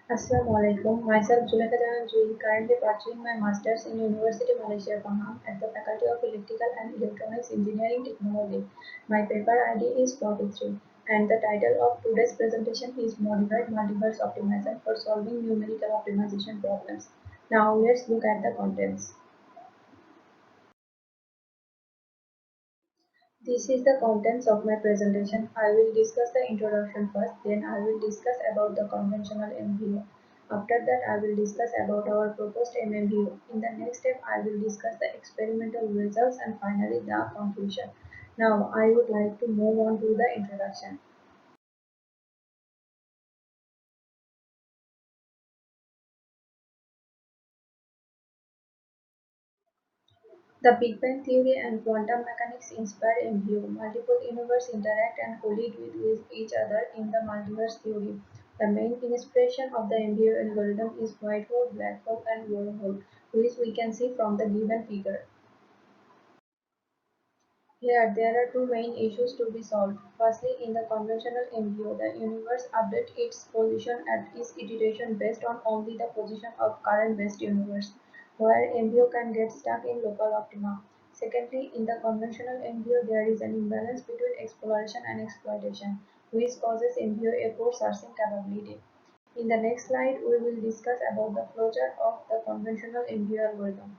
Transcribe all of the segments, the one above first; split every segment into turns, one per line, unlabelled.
Assalamualaikum. Myself Zulekha Jahan Jui, currently pursuing my Masters in University Malaysia Pahang at the Faculty of Electrical and Electronics Engineering Technology. My paper ID is 43 and the title of today's presentation is Modified Multiverse Optimizer for Solving Numerical Optimization Problems. Now let's look at the contents. This is the contents of my presentation. I will discuss the introduction first, then I will discuss about the conventional MBO. After that, I will discuss about our proposed MMBO. In the next step, I will discuss the experimental results and finally the conclusion. Now, I would like to move on to the introduction. The Big Bang theory and quantum mechanics inspire MBO. Multiple universes interact and collide with each other in the multiverse theory. The main inspiration of the MBO algorithm is white hole, black hole, and wormhole, which we can see from the given figure. Here, there are two main issues to be solved. Firstly, in the conventional MBO, the universe updates its position at each iteration based on only the position of current best universe, where MBO can get stuck in local optima. Secondly, in the conventional MBO, there is an imbalance between exploration and exploitation, which causes MBO a poor searching capability. In the next slide, we will discuss about the flowchart of the conventional MBO algorithm.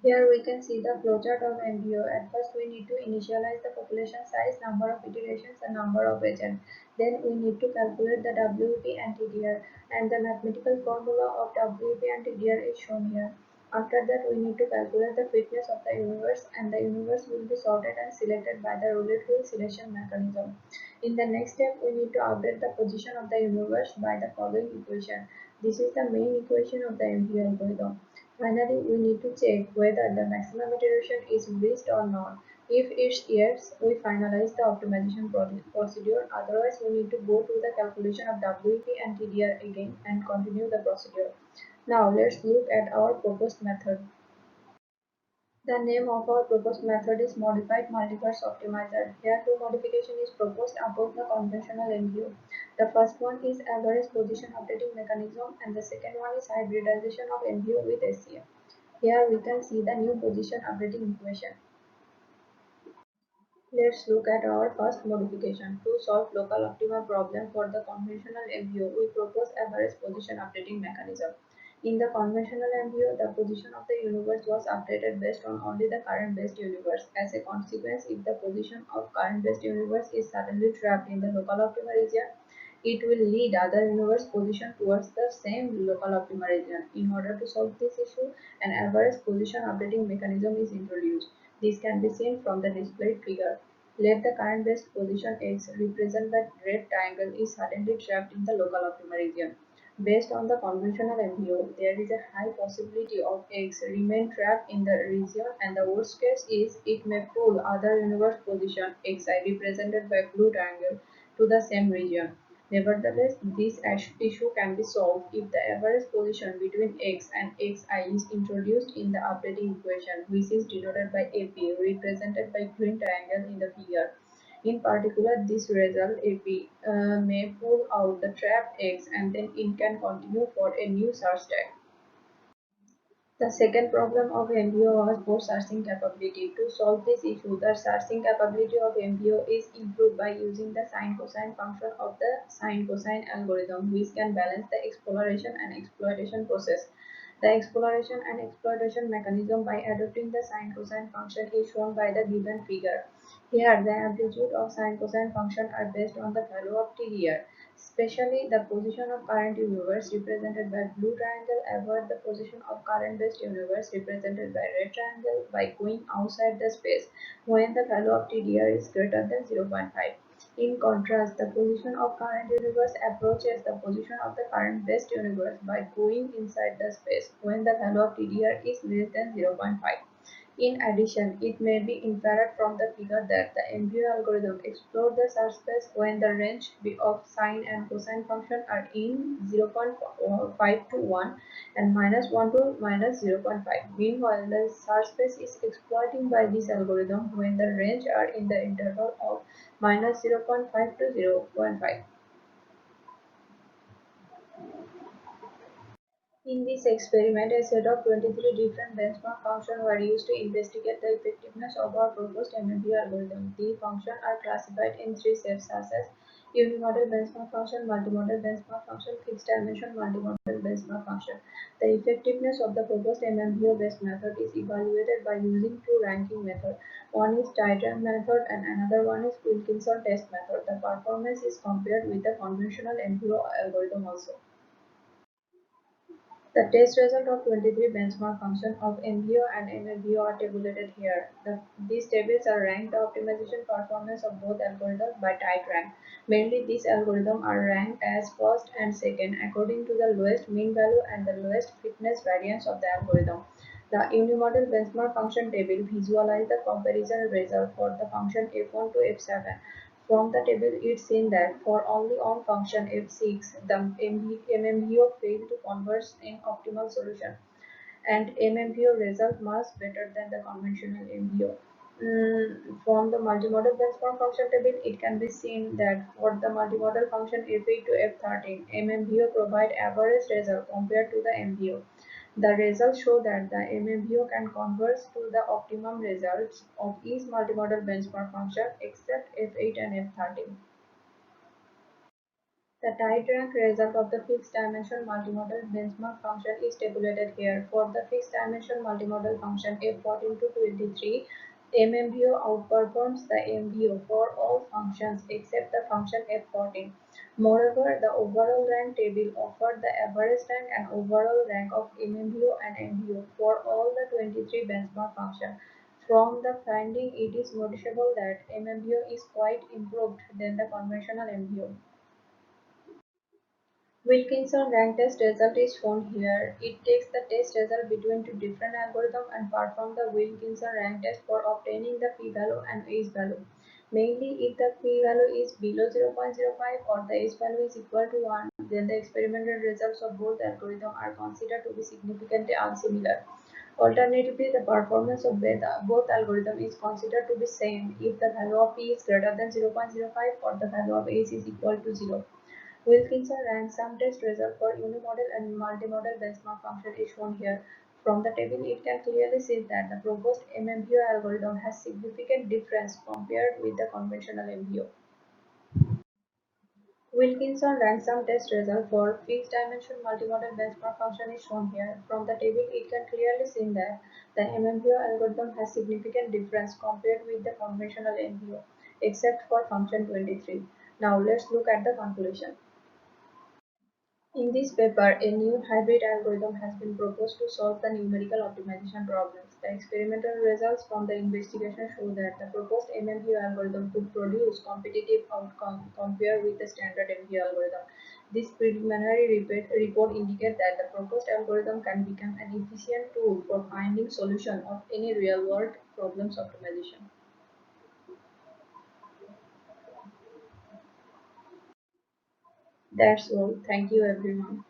Here we can see the flowchart of MBO. At first we need to initialize the population size, number of iterations and number of agents. Then we need to calculate the WEP and TDR, and the mathematical formula of WEP and TDR is shown here. After that we need to calculate the fitness of the universe, and the universe will be sorted and selected by the roulette wheel selection mechanism. In the next step we need to update the position of the universe by the following equation. This is the main equation of the MBO algorithm. Finally, we need to check whether the maximum iteration is reached or not. If it's yes, we finalize the optimization procedure. Otherwise, we need to go to the calculation of WEP and TDR again and continue the procedure. Now, let's look at our proposed method. The name of our proposed method is Modified Multiverse Optimizer. Here two modification is proposed above the conventional MBO. The first one is average position updating mechanism and the second one is hybridization of MBO with SCM. Here we can see the new position updating equation. Let's look at our first modification. To solve local optima problem for the conventional MBO, we propose average position updating mechanism. In the conventional MBO, the position of the universe was updated based on only the current best universe. As a consequence, if the position of current best universe is suddenly trapped in the local optima region, it will lead other universe position towards the same local optima region. In order to solve this issue, an average position updating mechanism is introduced. This can be seen from the displayed figure. Let the current best position x represent the red triangle is suddenly trapped in the local optima region. Based on the conventional MBO, there is a high possibility of x remain trapped in the region, and the worst case is it may pull other universe position xi represented by blue triangle to the same region. Nevertheless, this issue can be solved if the average position between x and xi is introduced in the updating equation, which is denoted by AP, represented by green triangle in the figure. In particular, this result AP may pull out the trapped x and then it can continue for a new search tag. The second problem of MBO was poor searching capability. To solve this issue, the searching capability of MBO is improved by using the sine-cosine function of the sine-cosine algorithm, which can balance the exploration and exploitation process. The exploration and exploitation mechanism by adopting the sine-cosine function is shown by the given figure. Here, the amplitude of sine-cosine function are based on the value of TDR. Especially the position of current universe represented by blue triangle avoid the position of current based universe represented by red triangle by going outside the space when the value of TDR is greater than 0.5. In contrast, the position of current universe approaches the position of the current best universe by going inside the space when the value of TDR is less than 0.5. In addition, it may be inferred from the figure that the MBO algorithm explores the search space when the range of sine and cosine function are in 0.5 to 1 and -1 to -0.5. Meanwhile, the search space is exploited by this algorithm when the range are in the interval of -0.5 to 0.5. In this experiment, a set of 23 different benchmark functions were used to investigate the effectiveness of our proposed MMPO algorithm. The functions are classified in three sets such as unimodal benchmark function, multimodal benchmark function, fixed dimension multimodal benchmark function. The effectiveness of the proposed MMPO based method is evaluated by using two ranking methods. One is tight-rank method and another one is Wilkinson test method. The performance is compared with the conventional MPO algorithm also. The test result of 23 benchmark functions of MBO and MLBO are tabulated here. These tables are ranked the optimization performance of both algorithms by type rank. Mainly, these algorithms are ranked as first and second according to the lowest mean value and the lowest fitness variance of the algorithm. The unimodal benchmark function table visualizes the comparison result for the function f1 to f7. From the table, it's seen that for only on function f6, the MMBO failed to converge in optimal solution, and MMBO result much better than the conventional MBO. From the multimodal benchmark function table, it can be seen that for the multimodal function f8 to f13, MMBO provide average result compared to the MBO. The results show that the MMBO can converge to the optimum results of each multimodal benchmark function except F8 and F13. The tight rank result of the fixed dimension multimodal benchmark function is tabulated here. For the fixed dimension multimodal function F14 to 23, MMBO outperforms the MBO for all functions except the function F14. Moreover, the overall rank table offered the average rank and overall rank of MMBO and MBO for all the 23 benchmark functions. From the finding, it is noticeable that MMBO is quite improved than the conventional MBO. Wilkinson rank test result is shown here. It takes the test result between two different algorithms and performs the Wilkinson rank test for obtaining the p-value and h-value. Mainly, if the p-value is below 0.05 or the h-value is equal to 1, then the experimental results of both algorithms are considered to be significantly unsimilar. Alternatively, the performance of both algorithms is considered to be same if the value of p is greater than 0.05 or the value of h is equal to 0. Wilkinson rank sum test result for unimodal and multimodal benchmark function is shown here. From the table, it can clearly see that the proposed MMBO algorithm has significant difference compared with the conventional MBO. Wilkinson rank sum test result for fixed dimension multimodal benchmark function is shown here. From the table, it can clearly see that the MMBO algorithm has significant difference compared with the conventional MBO, except for function 23. Now let's look at the conclusion. In this paper, a new hybrid algorithm has been proposed to solve the numerical optimization problems. The experimental results from the investigation show that the proposed MMPO algorithm could produce competitive outcomes compared with the standard MPO algorithm. This preliminary report indicates that the proposed algorithm can become an efficient tool for finding solutions of any real-world problems optimization. That's all. Thank you, everyone.